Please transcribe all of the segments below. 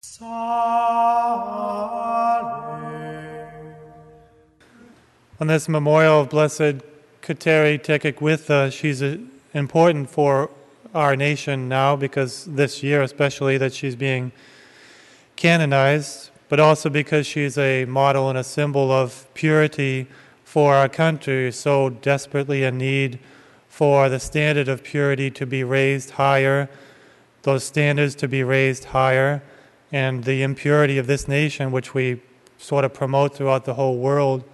On this memorial of Blessed Kateri Tekakwitha, she's important for our nation now because this year especially that she's being canonized, but also because she's a model and a symbol of purity for our country, so desperately in need for the standard of purity to be raised higher, those standards to be raised higher, and the impurity of this nation, which we sort of promote throughout the whole world,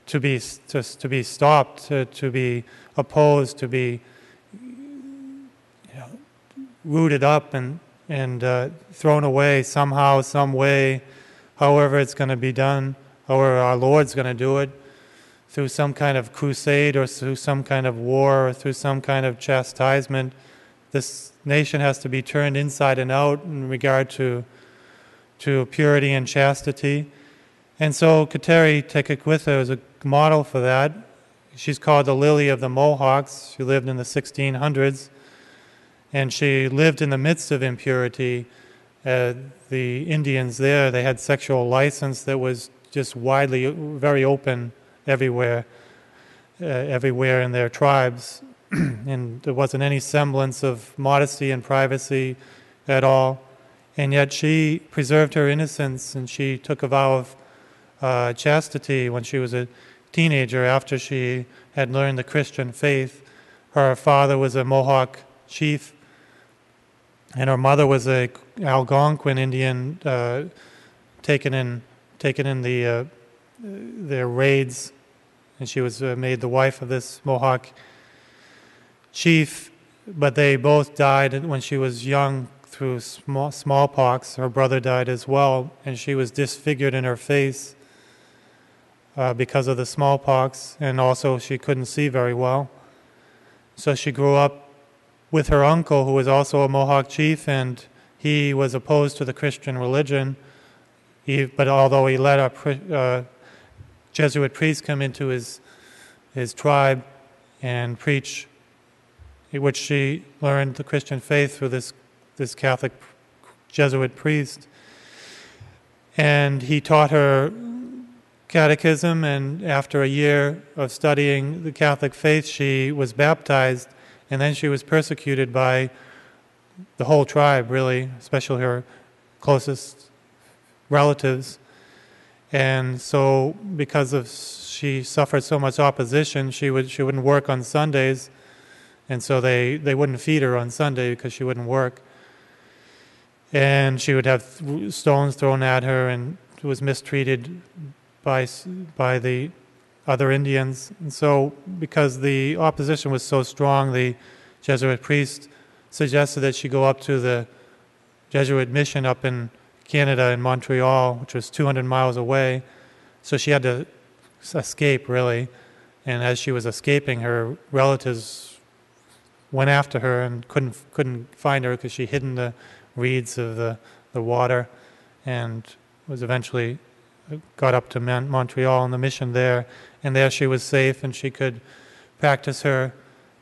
to be stopped, to be opposed, to be rooted up and thrown away somehow, some way, however it's going to be done, however our Lord's going to do it, through some kind of crusade or through some kind of war or through some kind of chastisement. This nation has to be turned inside and out in regard to purity and chastity. And so Kateri Tekakwitha is a model for that. She's called the Lily of the Mohawks. She lived in the 1600s, and she lived in the midst of impurity. The Indians there, they had sexual license that was just widely, very open everywhere in their tribes, and there wasn't any semblance of modesty and privacy at all. And yet she preserved her innocence, and she took a vow of chastity when she was a teenager after she had learned the Christian faith. Her father was a Mohawk chief, and her mother was a Algonquin Indian taken in their raids, and she was made the wife of this Mohawk chief, but they both died when she was young through smallpox. Her brother died as well, and she was disfigured in her face because of the smallpox, and also she couldn't see very well. So she grew up with her uncle, who was also a Mohawk chief, and he was opposed to the Christian religion. But although he let a Jesuit priest come into his tribe and preach, which she learned the Christian faith through this Catholic Jesuit priest. And he taught her catechism, and after a year of studying the Catholic faith, she was baptized, and then she was persecuted by the whole tribe, really, especially her closest relatives. And so because she suffered so much opposition, she wouldn't work on Sundays, and so they wouldn't feed her on Sunday because she wouldn't work. And she would have stones thrown at her and was mistreated by the other Indians. And so because the opposition was so strong, the Jesuit priest suggested that she go up to the Jesuit mission up in Canada, in Montreal, which was 200 miles away. So she had to escape, really. And as she was escaping, her relatives went after her and couldn't find her because she hid in the reeds of the water, and was eventually got up to Montreal and the mission there. And there she was safe, and she could practice her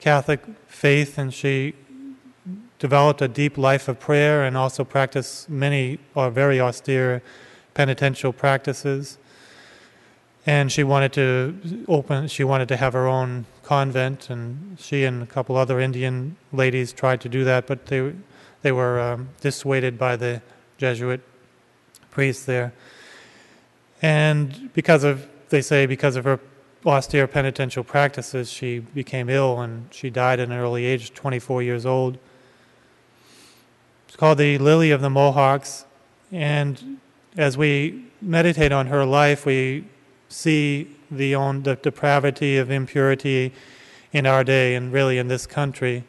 Catholic faith, and she developed a deep life of prayer and also practiced many very austere penitential practices. And she wanted to have her own convent, and she and a couple other Indian ladies tried to do that, but they were dissuaded by the Jesuit priest there. And because of her austere penitential practices, she became ill, and she died at an early age, 24 years old. It's called the Lily of the Mohawks, and as we meditate on her life, we see the depravity of impurity in our day and really in this country.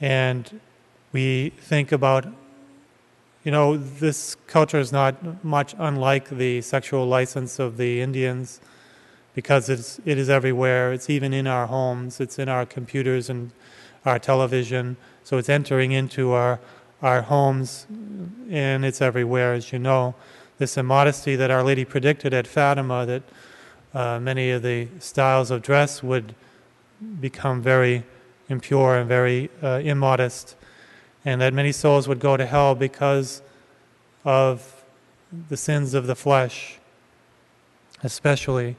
And we think about, this culture is not much unlike the sexual license of the Indians, because it is everywhere. It's even in our homes. It's in our computers and our television. So it's entering into our homes, and it's everywhere, as you know. This immodesty that Our Lady predicted at Fatima, that many of the styles of dress would become very impure and very immodest, and that many souls would go to hell because of the sins of the flesh, especially.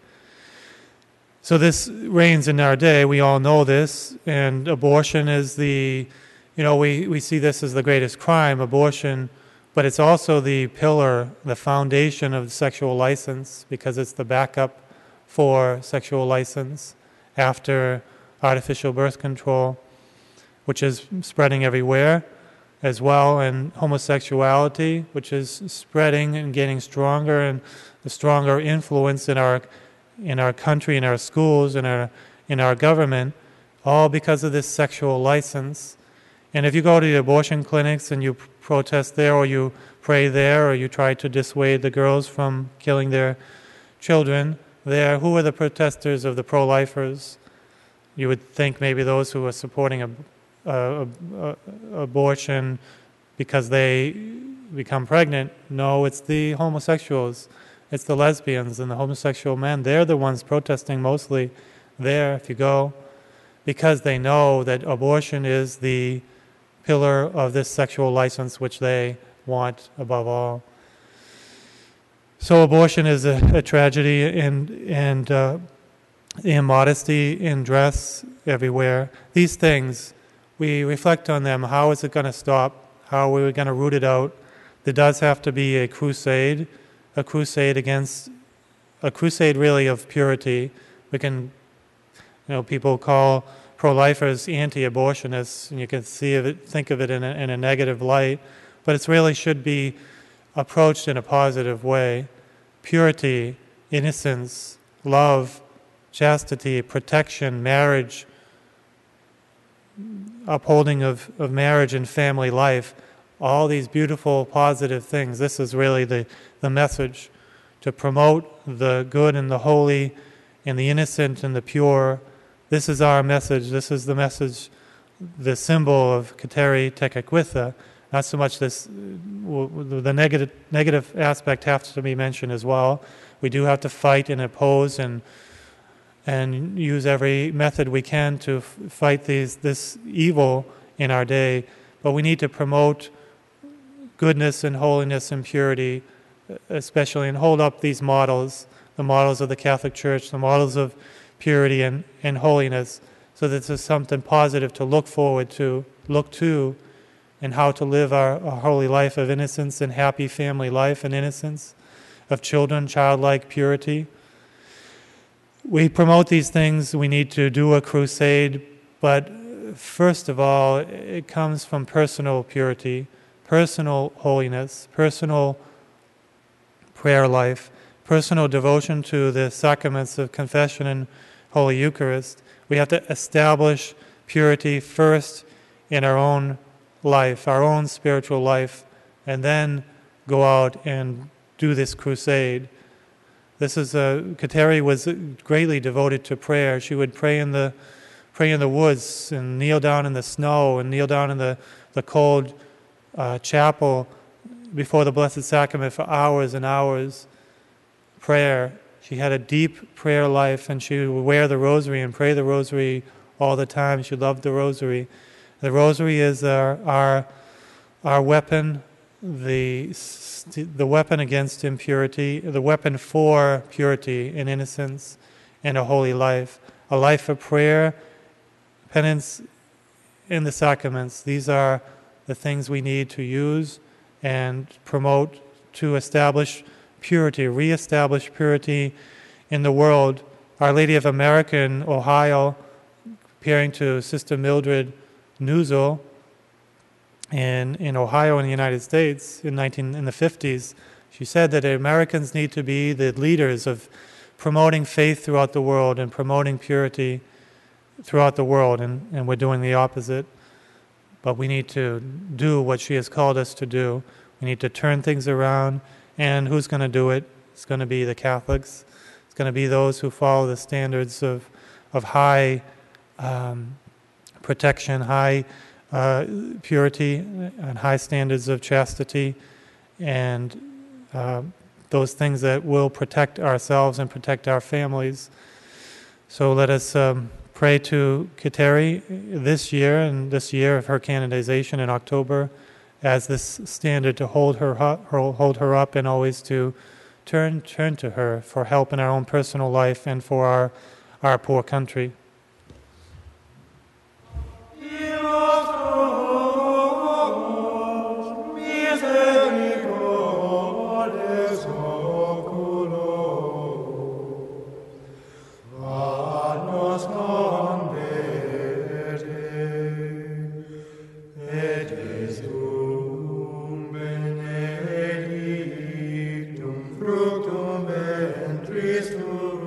So this reigns in our day. We all know this, and abortion is we see this as the greatest crime, abortion, but it's also the pillar, the foundation of sexual license, because it's the backup for sexual license after artificial birth control, which is spreading everywhere as well, and homosexuality, which is spreading and getting stronger, and the stronger influence in our country, in our schools, in our government, all because of this sexual license. And if you go to the abortion clinics and you protest there, or you pray there, or you try to dissuade the girls from killing their children there, who are the protesters of the pro-lifers? You would think maybe those who are supporting abortion because they become pregnant. No, it's the homosexuals. It's the lesbians and the homosexual men. They're the ones protesting mostly there, if you go, because they know that abortion is the pillar of this sexual license which they want above all. So abortion is a tragedy, and immodesty in dress everywhere. These things, we reflect on them. How is it going to stop? How are we going to root it out? There does have to be a crusade really of purity. We can, people call pro-lifers anti-abortionists, and you can think of it in a negative light, but it really should be approached in a positive way. Purity, innocence, love, chastity, protection, marriage, upholding of marriage and family life, all these beautiful, positive things. This is really the message, to promote the good and the holy and the innocent and the pure. This is our message. This is the message, the symbol of Kateri, Tekakwitha. Not so much this, the negative aspect has to be mentioned as well. We do have to fight and oppose and use every method we can to fight this evil in our day. But we need to promote goodness and holiness and purity, especially, and hold up these models, the models of the Catholic Church, the models of purity and holiness, so that there's something positive to look forward to, look to, and how to live our holy life of innocence and happy family life and innocence of children, childlike purity. We promote these things. We need to do a crusade, but first of all, it comes from personal purity, personal holiness, personal prayer life, personal devotion to the sacraments of confession and Holy Eucharist. We have to establish purity first in our own life, our own spiritual life, and then go out and do this crusade. Kateri was greatly devoted to prayer. She would pray in the woods and kneel down in the snow and kneel down in the cold chapel before the Blessed Sacrament for hours and hours. Prayer. She had a deep prayer life, and she would wear the rosary and pray the rosary all the time. She loved the rosary. The rosary is our weapon, the weapon against impurity, the weapon for purity and innocence and a holy life. A life of prayer, penance, in the sacraments. These are the things we need to use and promote to establish purity, reestablish purity in the world. Our Lady of America in Ohio, appearing to Sister Mildred Newsel in Ohio in the United States in the 50s, she said that Americans need to be the leaders of promoting faith throughout the world and promoting purity throughout the world, and we're doing the opposite. But we need to do what she has called us to do. We need to turn things around, and who's going to do it? It's going to be the Catholics. It's going to be those who follow the standards of high protection, high purity, and high standards of chastity, and those things that will protect ourselves and protect our families. So let us pray to Kateri this year, and this year of her canonization in October, as this standard to hold her up, and always to turn to her for help in our own personal life and for our poor country. Fructum ventris tuum.